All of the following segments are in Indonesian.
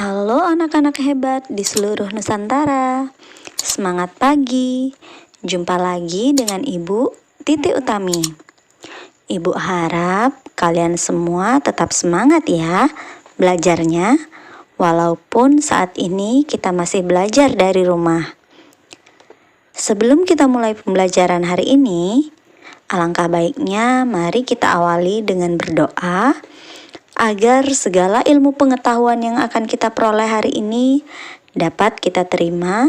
Halo anak-anak hebat di seluruh Nusantara. Semangat pagi. Jumpa lagi dengan Ibu Titi Utami. Ibu harap kalian semua tetap semangat ya belajarnya, walaupun saat ini kita masih belajar dari rumah. Sebelum kita mulai pembelajaran hari ini, alangkah baiknya mari kita awali dengan berdoa agar segala ilmu pengetahuan yang akan kita peroleh hari ini dapat kita terima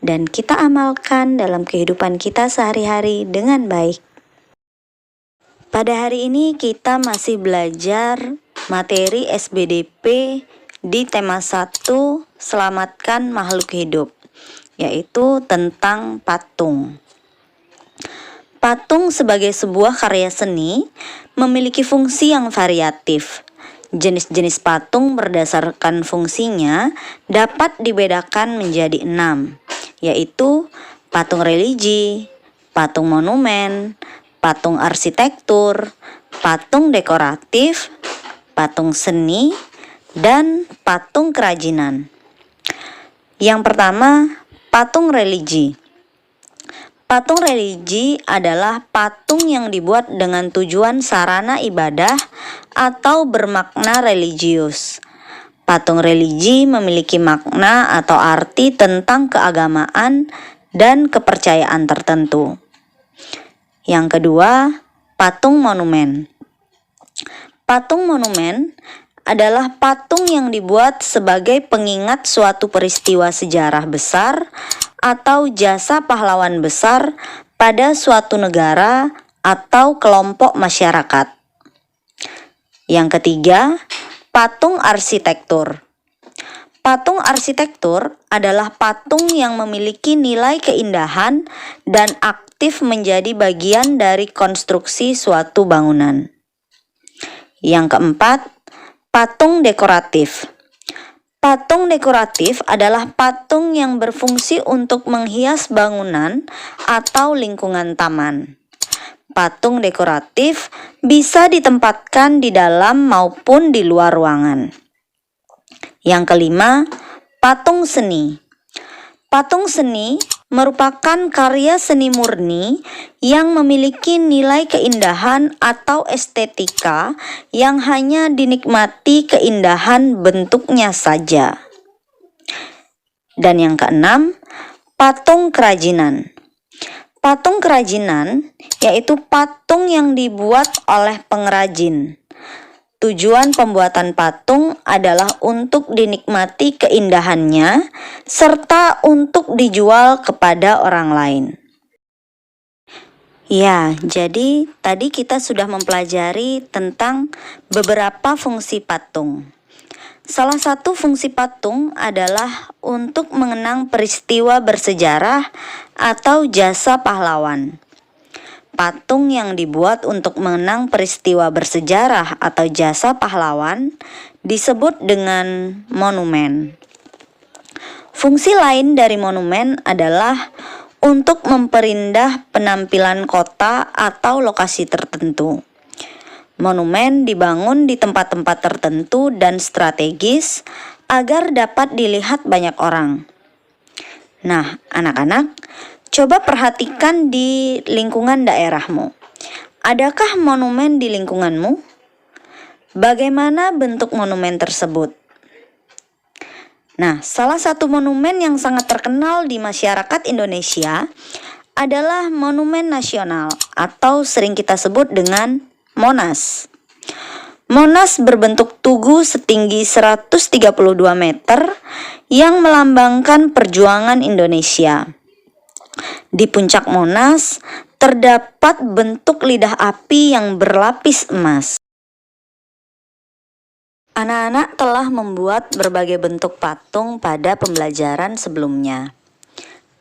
dan kita amalkan dalam kehidupan kita sehari-hari dengan baik. Pada hari ini kita masih belajar materi SBDP di tema 1, Selamatkan Makhluk Hidup, yaitu tentang patung. Patung sebagai sebuah karya seni memiliki fungsi yang variatif. Jenis-jenis patung berdasarkan fungsinya dapat dibedakan menjadi 6, yaitu patung religi, patung monumen, patung arsitektur, patung dekoratif, patung seni, dan patung kerajinan. Yang pertama, patung religi. Patung religi adalah patung yang dibuat dengan tujuan sarana ibadah atau bermakna religius. Patung religi memiliki makna atau arti tentang keagamaan dan kepercayaan tertentu. Yang kedua, patung monumen. Patung monumen adalah patung yang dibuat sebagai pengingat suatu peristiwa sejarah besar atau jasa pahlawan besar pada suatu negara atau kelompok masyarakat. Yang ketiga, patung arsitektur. Patung arsitektur adalah patung yang memiliki nilai keindahan dan aktif menjadi bagian dari konstruksi suatu bangunan. Yang keempat, patung dekoratif. Patung dekoratif adalah patung yang berfungsi untuk menghias bangunan atau lingkungan taman. Patung dekoratif bisa ditempatkan di dalam maupun di luar ruangan. Yang kelima, patung seni. Patung seni merupakan karya seni murni yang memiliki nilai keindahan atau estetika yang hanya dinikmati keindahan bentuknya saja. Dan yang keenam, patung kerajinan. Patung kerajinan yaitu patung yang dibuat oleh pengrajin. Tujuan pembuatan patung adalah untuk dinikmati keindahannya serta untuk dijual kepada orang lain. Ya, jadi tadi kita sudah mempelajari tentang beberapa fungsi patung. Salah satu fungsi patung adalah untuk mengenang peristiwa bersejarah atau jasa pahlawan. Patung yang dibuat untuk mengenang peristiwa bersejarah atau jasa pahlawan disebut dengan monumen. Fungsi lain dari monumen adalah untuk memperindah penampilan kota atau lokasi tertentu. Monumen dibangun di tempat-tempat tertentu dan strategis agar dapat dilihat banyak orang. Nah, anak-anak, coba perhatikan di lingkungan daerahmu. Adakah monumen di lingkunganmu? Bagaimana bentuk monumen tersebut? Nah, salah satu monumen yang sangat terkenal di masyarakat Indonesia adalah Monumen Nasional atau sering kita sebut dengan Monas. Monas berbentuk tugu setinggi 132 meter yang melambangkan perjuangan Indonesia. Di puncak Monas terdapat bentuk lidah api yang berlapis emas. Anak-anak telah membuat berbagai bentuk patung pada pembelajaran sebelumnya.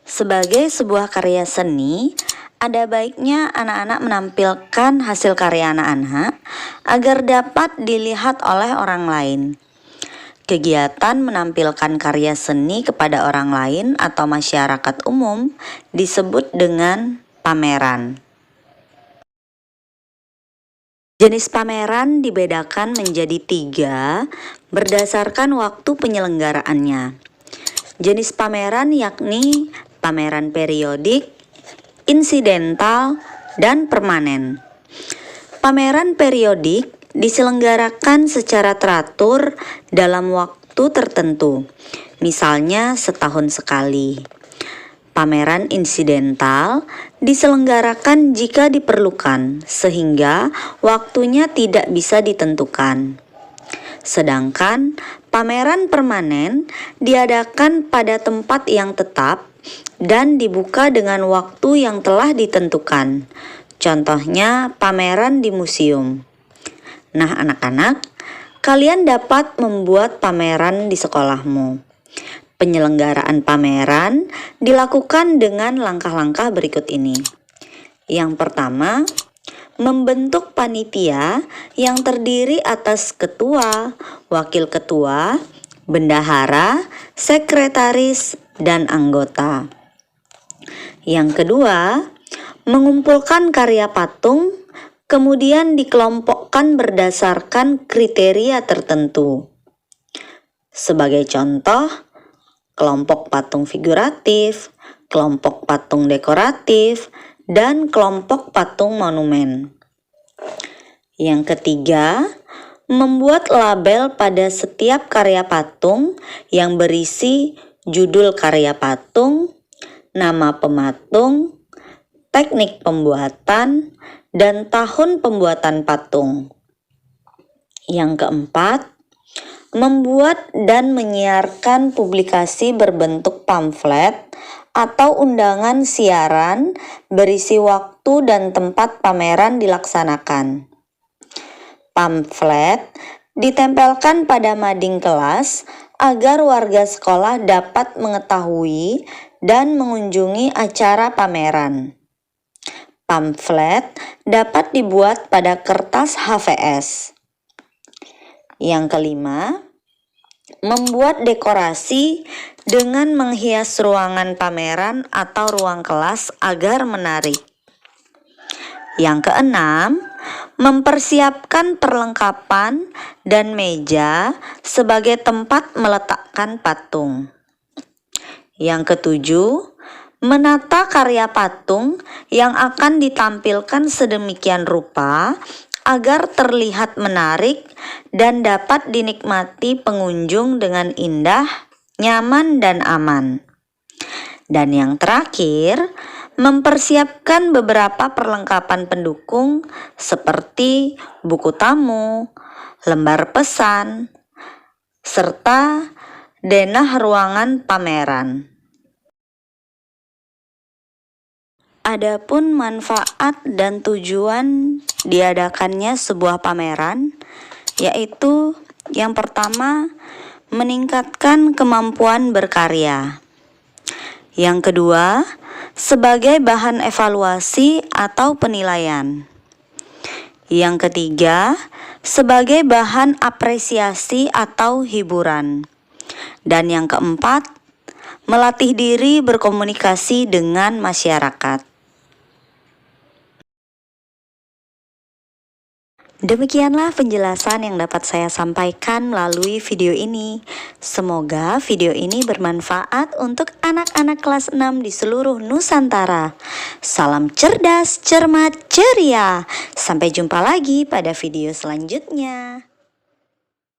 Sebagai sebuah karya seni, ada baiknya anak-anak menampilkan hasil karya anak-anak agar dapat dilihat oleh orang lain. Kegiatan menampilkan karya seni kepada orang lain atau masyarakat umum disebut dengan pameran. Jenis pameran dibedakan menjadi 3 berdasarkan waktu penyelenggaraannya. Jenis pameran yakni pameran periodik, insidental, dan permanen. Pameran periodik diselenggarakan secara teratur dalam waktu tertentu, misalnya setahun sekali. Pameran insidental diselenggarakan jika diperlukan, sehingga waktunya tidak bisa ditentukan. Sedangkan pameran permanen diadakan pada tempat yang tetap dan dibuka dengan waktu yang telah ditentukan. Contohnya pameran di museum. Nah, anak-anak, kalian dapat membuat pameran di sekolahmu. Penyelenggaraan pameran dilakukan dengan langkah-langkah berikut ini. Yang pertama, membentuk panitia yang terdiri atas ketua, wakil ketua, bendahara, sekretaris, dan anggota. Yang kedua, mengumpulkan karya patung, kemudian dikelompokkan berdasarkan kriteria tertentu. Sebagai contoh, kelompok patung figuratif, kelompok patung dekoratif, dan kelompok patung monumen. Yang ketiga, membuat label pada setiap karya patung yang berisi judul karya patung, nama pematung, teknik pembuatan, dan tahun pembuatan patung. Yang keempat, membuat dan menyiarkan publikasi berbentuk pamflet atau undangan siaran berisi waktu dan tempat pameran dilaksanakan. Pamflet ditempelkan pada mading kelas agar warga sekolah dapat mengetahui dan mengunjungi acara pameran. Pamflet dapat dibuat pada kertas HVS. Yang kelima, membuat dekorasi dengan menghias ruangan pameran atau ruang kelas agar menarik. Yang keenam, mempersiapkan perlengkapan dan meja sebagai tempat meletakkan patung. Yang ketujuh, menata karya patung yang akan ditampilkan sedemikian rupa agar terlihat menarik dan dapat dinikmati pengunjung dengan indah, nyaman, dan aman. Dan yang terakhir, mempersiapkan beberapa perlengkapan pendukung seperti buku tamu, lembar pesan, serta denah ruangan pameran. Adapun manfaat dan tujuan diadakannya sebuah pameran, yaitu yang pertama, meningkatkan kemampuan berkarya. Yang kedua, sebagai bahan evaluasi atau penilaian. Yang ketiga, sebagai bahan apresiasi atau hiburan. Dan yang keempat, melatih diri berkomunikasi dengan masyarakat. Demikianlah penjelasan yang dapat saya sampaikan melalui video ini. Semoga video ini bermanfaat untuk anak-anak kelas 6 di seluruh Nusantara. Salam cerdas, cermat, ceria. Sampai jumpa lagi pada video selanjutnya.